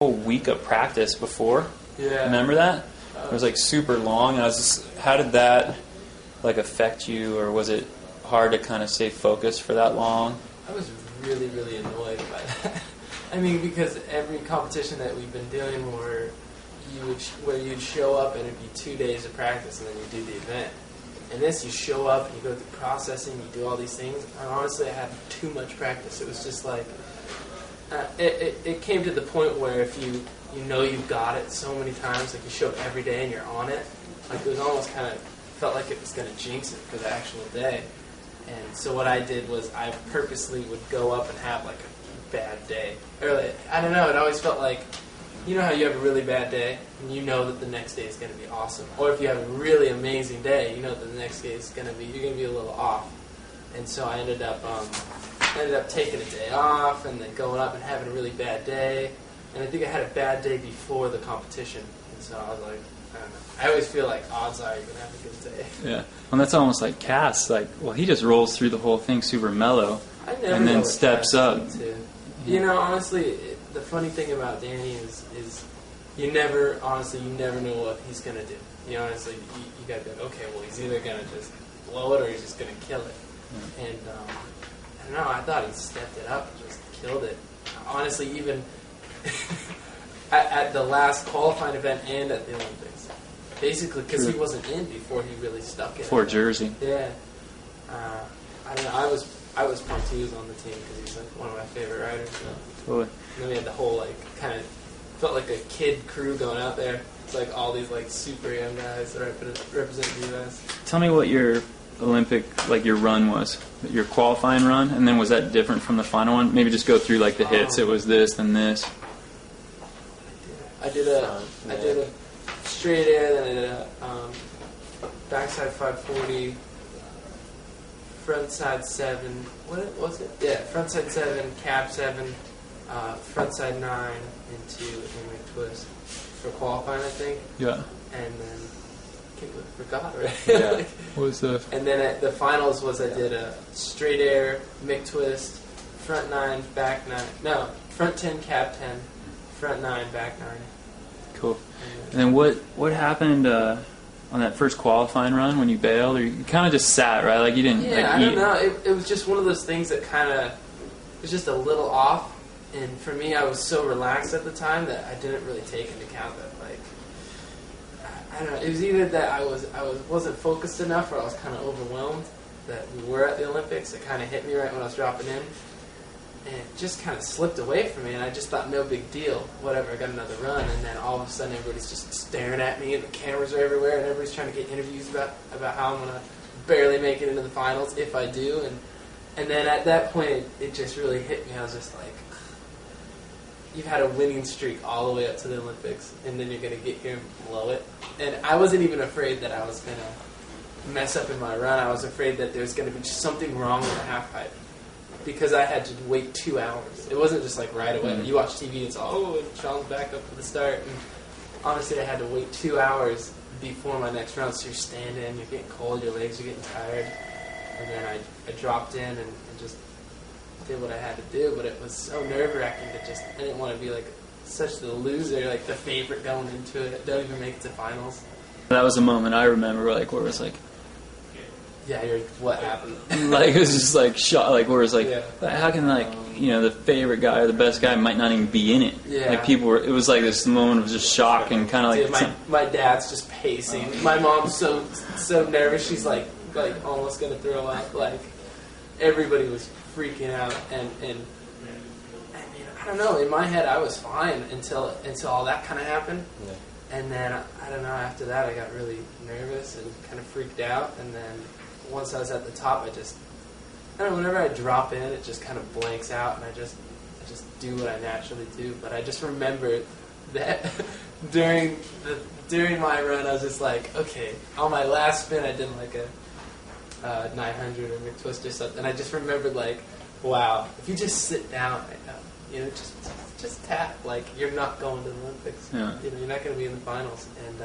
whole week of practice before. Yeah. Remember that? It was like super long. And I was just, how did that like affect you, or was it hard to kind of stay focused for that long? I was really, really annoyed by that. I mean, because every competition that we've been doing where you'd show up and it'd be 2 days of practice and then you do the event. And this, you show up and you go through processing, you do all these things. And honestly, I had too much practice. It was just like, it came to the point where if you know you've got it so many times, like you show up every day and you're on it, like it was almost kind of, felt like it was going to jinx it for the actual day. And so what I did was I purposely would go up and have like a bad day. Or like, I don't know, it always felt like, you know how you have a really bad day and you know that the next day is going to be awesome. Or if you have a really amazing day, you know that the next day is going to be, you're going to be a little off. And so I ended up taking a day off and then going up and having a really bad day. And I think I had a bad day before the competition. And so I was like, I don't know. I always feel like odds are you're going to have a good day. Yeah. Well, that's almost like Cass. Like, well, he just rolls through the whole thing super mellow and then steps up. Too. You know, honestly, the funny thing about Danny is you never know what he's going to do. You know, honestly, you got to be like, okay, well, he's either going to just blow it or he's just going to kill it. Yeah. And I don't know, I thought he stepped it up and just killed it. Honestly, even at the last qualifying event and at the Olympics. Basically, because he wasn't in before he really stuck it. Before Jersey. Yeah. I don't know, I was pumped he was on the team because he's like one of my favorite riders. So. Totally. And then we had the whole kind of felt like a kid crew going out there. It's like all these like super young guys that represent the U.S. Tell me what your Olympic, like your run was, your qualifying run, and then was that different from the final one? Maybe just go through like the hits. It was this, then this. I did a straight air, then I did a backside 540. Frontside 7, what was it? Yeah, frontside 7, cab 7, frontside 9, into a twist for qualifying, I think. Yeah. And then, I forgot already. Yeah. What was the? And then at the finals was I did a straight air, mic twist, front 9, back 9. No, front 10, cab 10, front 9, back 9. Cool. And then what happened on that first qualifying run when you bailed, or you kind of just sat, right? Like you didn't. Yeah, like, I don't know. It was just one of those things that kind of was just a little off. And for me, I was so relaxed at the time that I didn't really take into account that, like, I don't know. It was either that I wasn't focused enough, or I was kind of overwhelmed that we were at the Olympics. It kind of hit me right when I was dropping in, and it just kind of slipped away from me. And I just thought, no big deal, whatever. I got another run, and then all of a sudden, everybody's just staring at me, and the cameras are everywhere, and everybody's trying to get interviews about how I'm gonna barely make it into the finals if I do, and then at that point, it just really hit me. I was just like, you've had a winning streak all the way up to the Olympics, and then you're going to get here and blow it. And I wasn't even afraid that I was going to mess up in my run. I was afraid that there's going to be something wrong with the half pipe, because I had to wait 2 hours. It wasn't just like right away. You watch TV, it's all, and Sean's back up for the start. And honestly, I had to wait 2 hours before my next round. So you're standing, you're getting cold, your legs are getting tired. And then I dropped in and just did what I had to do, but it was so nerve-wracking that just, I didn't want to be like such the loser, like the favorite going into it, don't even make it to finals. That was a moment I remember, like, where it was like, yeah, what happened? like, it was just like, like, where it was like, yeah. How can, like, you know, the favorite guy or the best guy might not even be in it? Yeah. Like, people were, it was like this moment of just shock and kind of like... Dude, my dad's just pacing. My mom's so nervous, she's like almost going to throw up. Like, everybody was freaking out, and I mean, I don't know, in my head I was fine until all that kind of happened. Yeah. And then I don't know, after that I got really nervous and kind of freaked out, and then once I was at the top, I don't know, whenever I drop in, it just kind of blanks out, and I just do what I naturally do. But I just remember that during my run, I was just like, okay, on my last spin I did like a 900 or McTwist or something, and I just remembered, like, wow, if you just sit down right now, you know, just tap, like, you're not going to the Olympics. Yeah. You know, you're not going to be in the finals. And